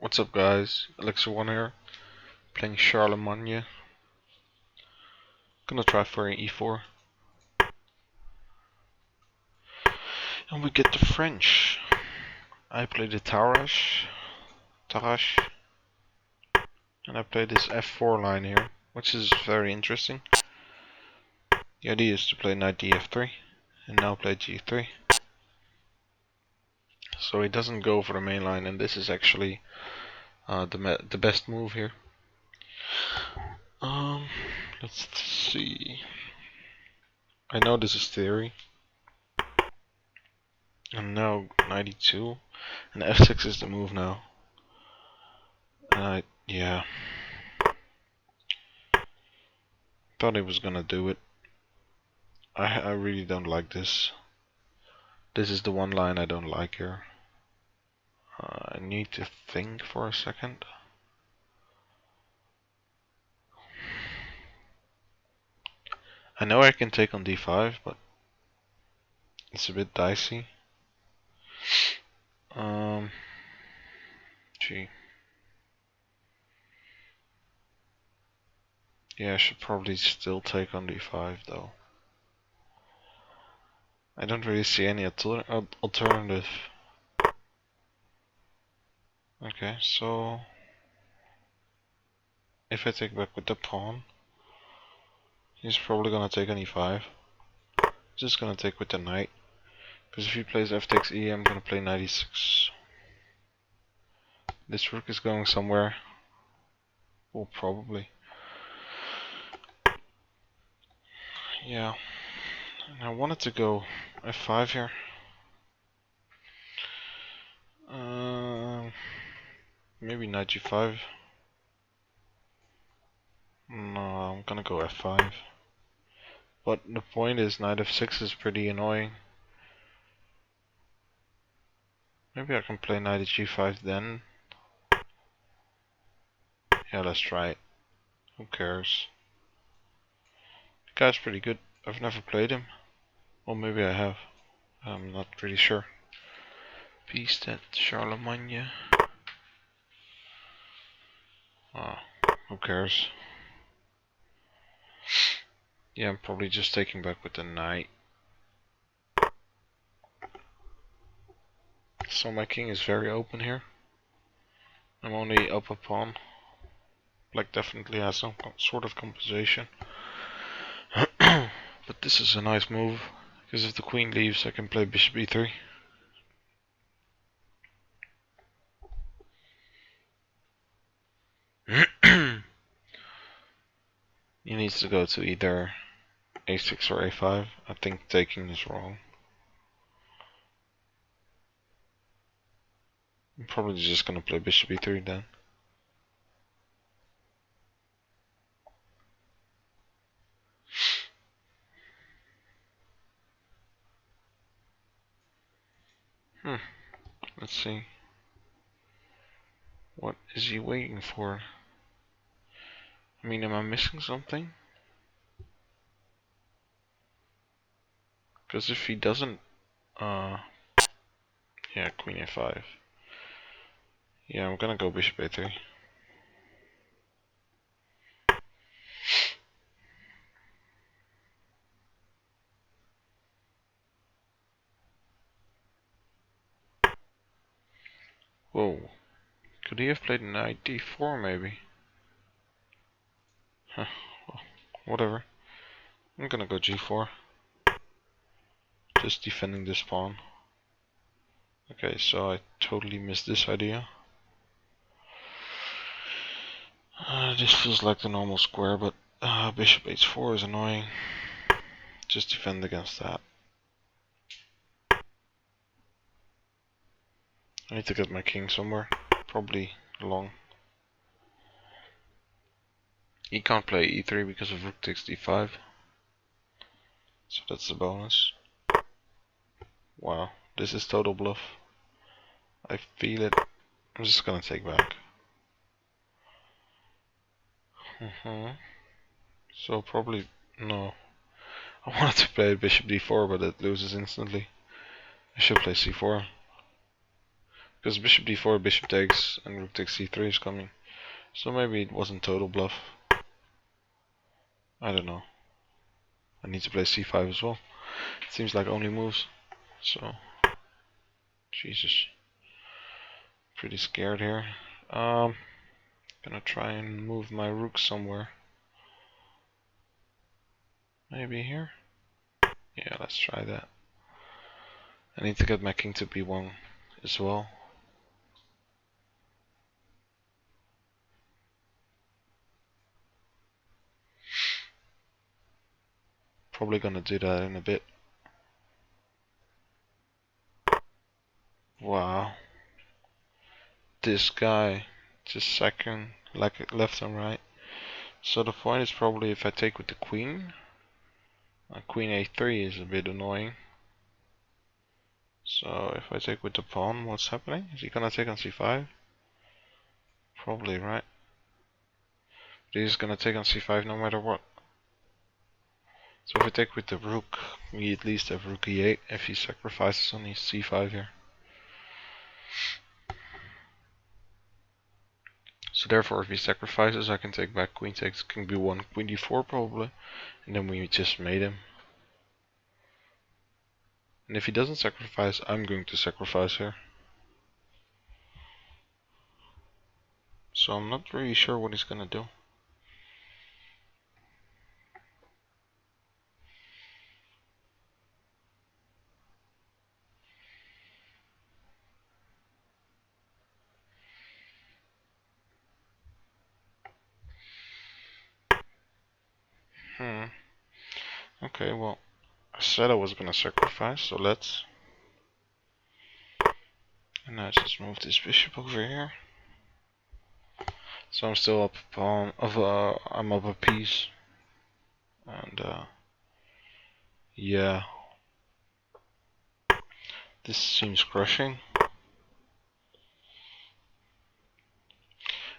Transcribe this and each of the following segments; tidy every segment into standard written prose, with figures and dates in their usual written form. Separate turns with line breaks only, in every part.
What's up guys, alexy1 here, playing Charlemagne. Gonna try for an e4. And we get the French. I play the Tarash, and I play this f4 line here, which is very interesting. The idea is to play knight df3, and now play g3. So he doesn't go for the main line, and this is actually the best move here. Let's see. I know this is theory. And now 92, and f6 is the move now. Yeah, thought he was gonna do it. I really don't like this. This is the one line I don't like here. I need to think for a second. I know I can take on d5, but it's a bit dicey. Gee. Yeah, I should probably still take on d5 though. I don't really see any alternative. Okay, so if I take back with the pawn, he's probably gonna take on e5. Just gonna take with the knight, because if he plays f takes e, I'm gonna play knight e6. This rook is going somewhere. Well, probably. Yeah. And I wanted to go f5 here. Maybe knight g5. No, I'm gonna go f5. But the point is, knight f6 is pretty annoying. Maybe I can play knight g5 then. Yeah, let's try it. Who cares? The guy's pretty good. I've never played him. Or maybe I have. I'm not really sure. Beast at Charlemagne. Oh, who cares? Yeah, I'm probably just taking back with the knight. So my king is very open here. I'm only up a pawn. Black definitely has some sort of compensation. But this is a nice move, because if the queen leaves I can play bishop e3. He needs to go to either a6 or a5. I think taking is wrong. I'm probably just gonna play bishop e3 then. Let's see. What is he waiting for? I mean, am I missing something? Because if he doesn't, yeah, queen a5. Yeah, I'm gonna go bishop a3. Whoa. Could he have played knight d4 maybe? Huh, well, whatever. I'm gonna go g4. Just defending this pawn. Okay, so I totally missed this idea. This feels like the normal square, but bishop h4 is annoying. Just defend against that. I need to get my king somewhere. Probably long. He can't play e3 because of rook takes d5. So that's the bonus. Wow, this is total bluff. I feel it. I'm just gonna take back. So probably no. I wanted to play bishop d4, but it loses instantly. I should play c4. Because bishop d4, bishop takes, and rook takes c3 is coming. So maybe it wasn't total bluff. I don't know. I need to play c5 as well. It seems like only moves. So, Jesus. Pretty scared here. Gonna try and move my rook somewhere. Maybe here? Yeah, let's try that. I need to get my king to b1 as well. Probably gonna do that in a bit. Wow. This guy, just second, like left and right. So the point is probably if I take with the queen, queen a3 is a bit annoying. So if I take with the pawn, what's happening? Is he gonna take on c5? Probably, right? But he's gonna take on c5 no matter what. So if I take with the rook, we at least have rook e8 if he sacrifices on his c5 here. So therefore if he sacrifices, I can take back queen takes king b1, queen d4 probably. And then we just made him. And if he doesn't sacrifice, I'm going to sacrifice here. So I'm not really sure what he's gonna do. Okay, well, I said I was gonna sacrifice, so let's. And I just move this bishop over here. So I'm still up a pawn I'm up a piece. And yeah. This seems crushing.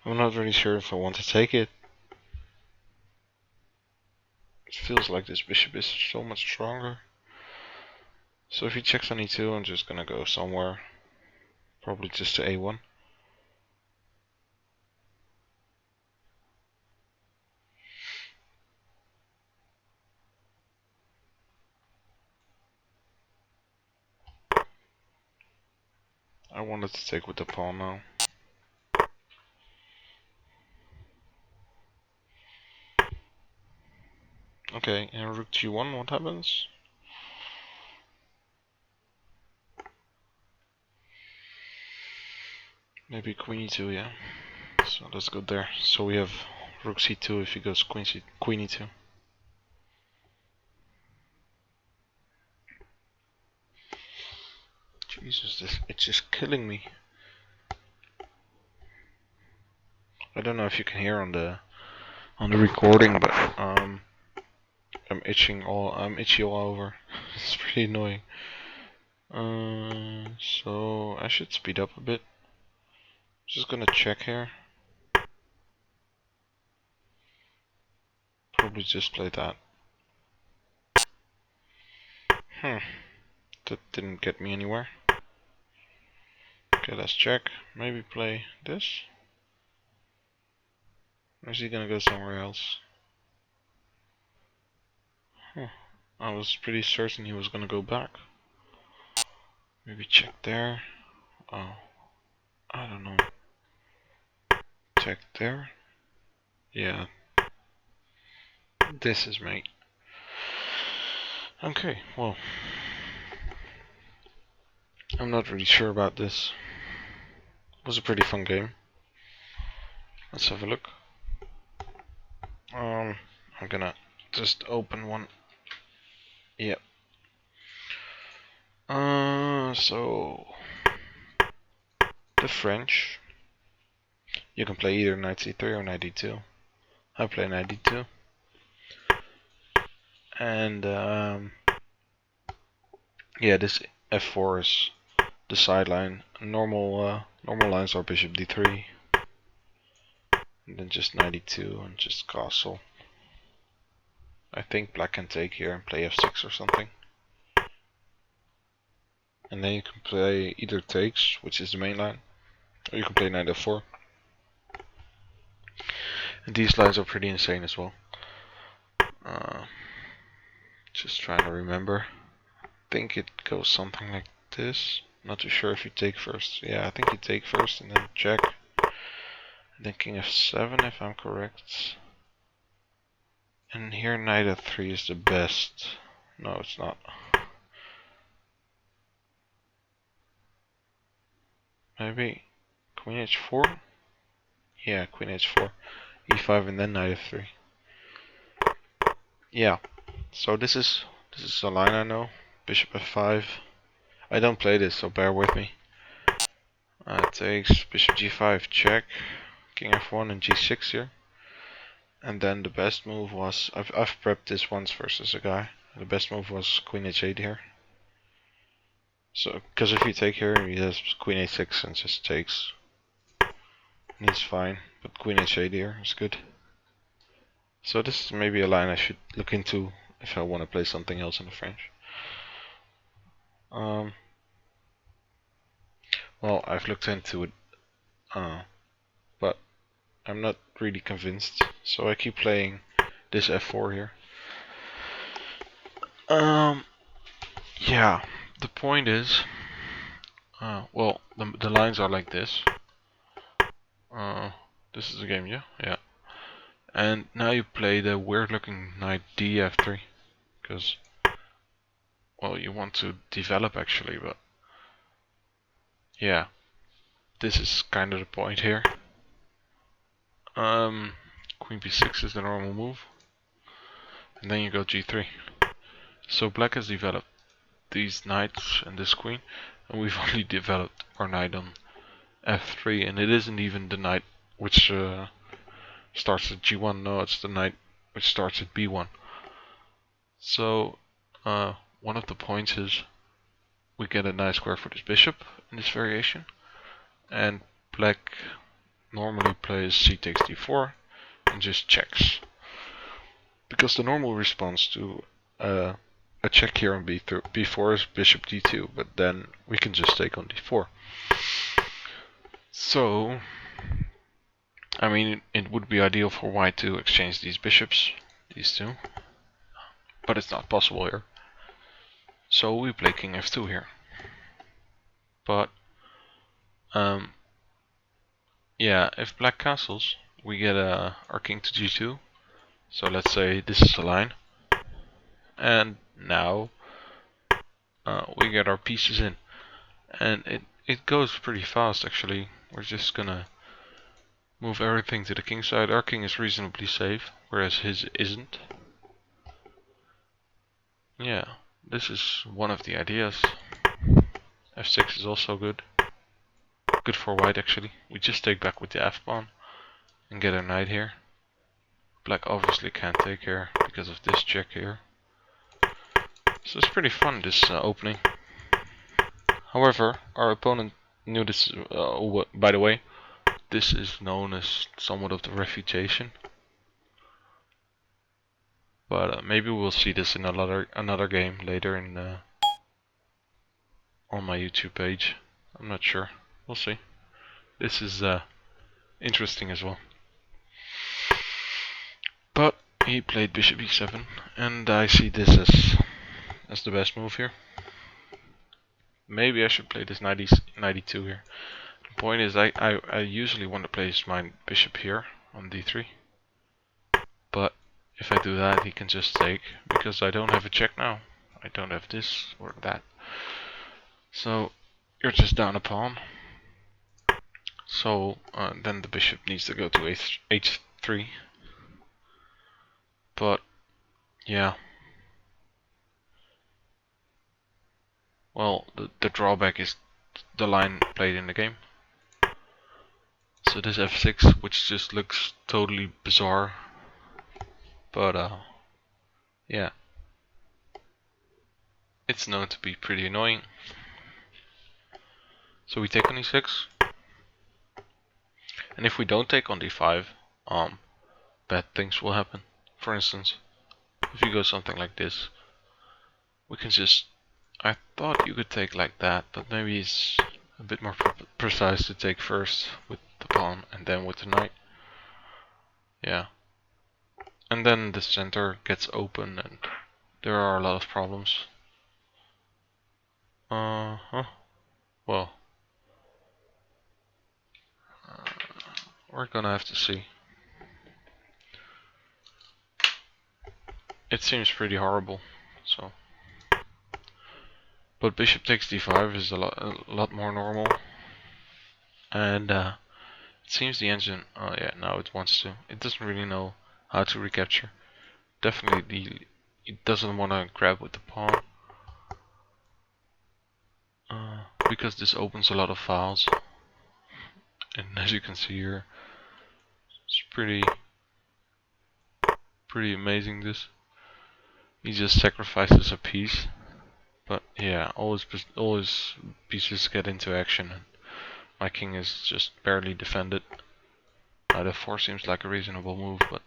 I'm not really sure if I want to take it. It feels like this bishop is so much stronger. So if he checks on e2, I'm just gonna go somewhere. Probably just to a1. I wanted to take with the pawn now. Okay, and rook g1, what happens? Maybe queen e2, yeah. So let's go there. So we have rook c2 if he goes queen e2. Jesus, it's just killing me. I don't know if you can hear on the recording, but I'm itchy all over. It's pretty annoying. So I should speed up a bit. Just gonna check here. Probably just play that. That didn't get me anywhere. Okay, let's check. Maybe play this. Or is he gonna go somewhere else? I was pretty certain he was gonna go back. Maybe check there. Oh, I don't know. Check there. Yeah. This is mate. Okay, well. I'm not really sure about this. It was a pretty fun game. Let's have a look. I'm gonna just open one. Yep. So the French. You can play either knight c3 or knight d2. I play knight d2. And yeah, this f4 is the sideline. Normal lines are bishop d3. And then just knight e2 and just castle. I think black can take here and play f6 or something. and then you can play either takes, which is the main line, or you can play knight f4. And these lines are pretty insane as well. Just trying to remember. I think it goes something like this. Not too sure if you take first. Yeah, I think you take first and then check. And then king f7 if I'm correct. And here knight f3 is the best. No, it's not. Maybe queen h4? Yeah, queen h4. e5 and then knight f3. Yeah. So this is a line I know. Bishop f5. I don't play this, so bear with me. Takes bishop g5 check. King f1 and g6 here. And then the best move was, I've prepped this once versus a guy. The best move was queen h8 here. So, because if you take here, he has queen h6 and just takes. And he's fine, but queen h8 here is good. So this is maybe a line I should look into if I want to play something else in the French. Well, I've looked into it, but I'm not really convinced. So I keep playing this f4 here. Yeah, the point is, well, the lines are like this. This is a game, yeah? Yeah. And now you play the weird looking knight df3, because, well, you want to develop actually, but yeah, this is kind of the point here. Queen b6 is the normal move, and then you go g3. So black has developed these knights and this queen, and we've only developed our knight on f3, and it isn't even the knight which starts at g1. No, it's the knight which starts at b1. So one of the points is we get a nice square for this bishop in this variation, and black normally plays c takes d4 and just checks, because the normal response to a check here on b4 is bishop d2, but then we can just take on d4. So I mean, it would be ideal for white to exchange these bishops, these two, but it's not possible here. So we play king f2 here. But yeah, if black castles, we get our king to g2. So let's say this is a line, and now we get our pieces in, and it goes pretty fast actually. We're just gonna move everything to the king side. Our king is reasonably safe, whereas his isn't. Yeah, this is one of the ideas. f6 is also good. Good for white actually. We just take back with the f pawn and get a knight here. Black obviously can't take here because of this check here. So it's pretty fun, this opening. However, our opponent knew this. By the way, this is known as somewhat of the refutation. But maybe we'll see this in another game later in on my YouTube page. I'm not sure. We'll see. This is interesting as well. But he played bishop e7, and I see this as the best move here. Maybe I should play this knight e2 here. The point is, I usually want to place my bishop here on d3. But if I do that, he can just take, because I don't have a check now. I don't have this or that. So you're just down a pawn. So then the bishop needs to go to h3. But yeah. Well, the drawback is the line played in the game. So this f6, which just looks totally bizarre. But yeah. It's known to be pretty annoying. So we take on e6. And if we don't take on d5, bad things will happen. For instance, if you go something like this, we can just I thought you could take like that, but maybe it's a bit more precise to take first with the pawn and then with the knight. Yeah. And then the center gets open and there are a lot of problems. Well, we're gonna have to see. It seems pretty horrible, so. But bishop takes d5 is a lot more normal. And it seems the engine, oh yeah, now it wants to. It doesn't really know how to recapture. Definitely it doesn't want to grab with the pawn. Because this opens a lot of files. And as you can see here, it's pretty amazing this. He just sacrifices a piece. But yeah, all his pieces get into action. And my king is just barely defended. Knight f4 seems like a reasonable move, but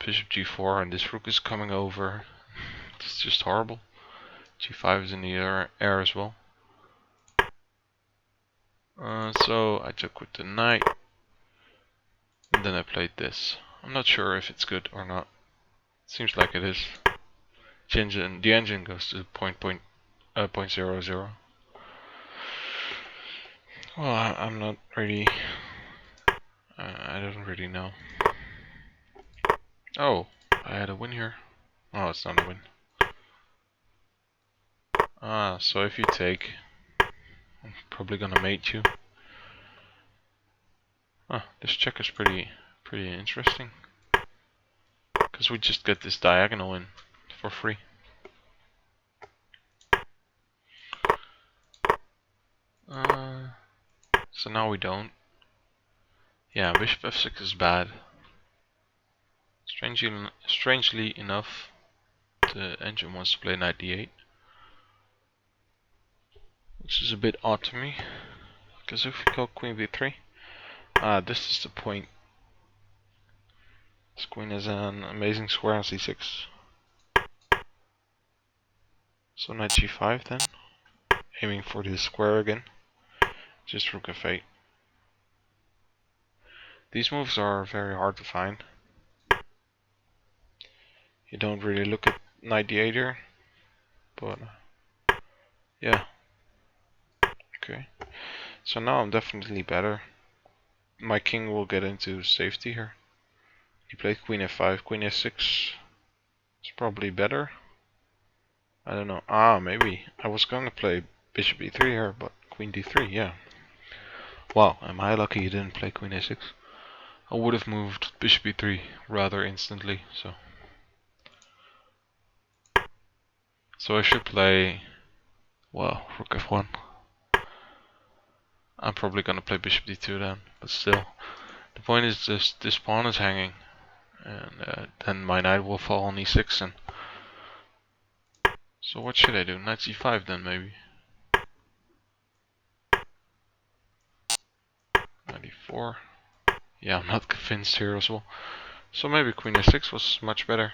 bishop g4 and this rook is coming over. It's just horrible. g5 is in the air as well. So I took with the knight. And then I played this. I'm not sure if it's good or not. Seems like it is. The engine goes to point 0.00. Well, I'm not really. I don't really know. Oh, I had a win here. Oh, it's not a win. So if you take, I'm probably gonna mate you. This check is pretty interesting. Because we just get this diagonal in for free. So now we don't. Yeah, bishop f6 is bad. Strangely enough, the engine wants to play knight d8. Which is a bit odd to me. Because if we go queen b3, this is the point. This queen is an amazing square on c6. So knight g5 then. Aiming for this square again. Just rook f8. These moves are very hard to find. You don't really look at knight d8 here. But yeah. Okay. So now I'm definitely better. My king will get into safety here. He played queen f5, queen f6. It's probably better. I don't know. Maybe. I was gonna play bishop e3 here, but queen d3, yeah. Wow, am I lucky he didn't play queen a6. I would have moved bishop e3 rather instantly, so. So I should play, well, rook f1. I'm probably gonna play bishop d2 then, but still. The point is just this pawn is hanging, and then my knight will fall on e6 and. So what should I do? Knight c5 then maybe. Knight e4. Yeah, I'm not convinced here as well. So maybe queen a6 was much better.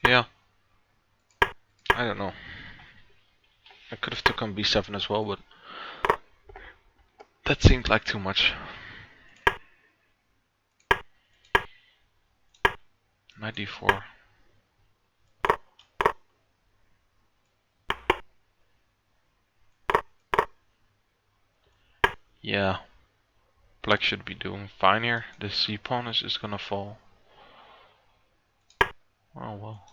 Yeah. I don't know. I could have took on b7 as well, but that seemed like too much. Knight d4. Yeah. Black should be doing fine here. This c pawn is just gonna fall. Oh well.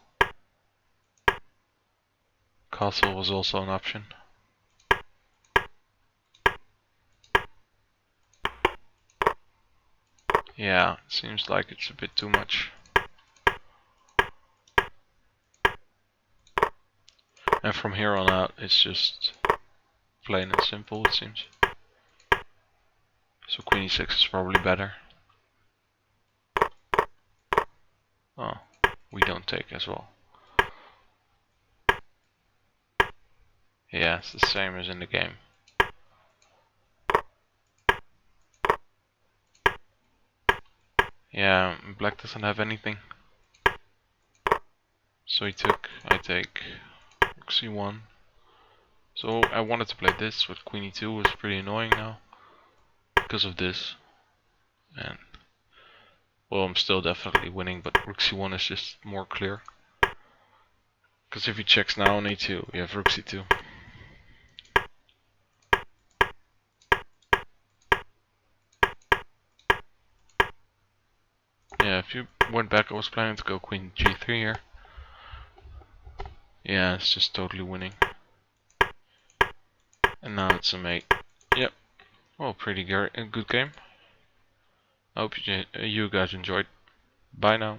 Castle was also an option. Yeah, it seems like it's a bit too much. And from here on out, it's just plain and simple, it seems. So queen e6 is probably better. Oh, we don't take as well. Yeah, it's the same as in the game. Yeah, black doesn't have anything. So he took, I take alexy1. So I wanted to play this, but queen e2 was pretty annoying now because of this. And well, I'm still definitely winning, but rook c1 is just more clear. Because if he checks now on a2, we have rook c2. Yeah, if you went back, I was planning to go queen g3 here. Yeah, it's just totally winning. And now it's a mate. Yep. Well, pretty good game. I hope you guys enjoyed. Bye now.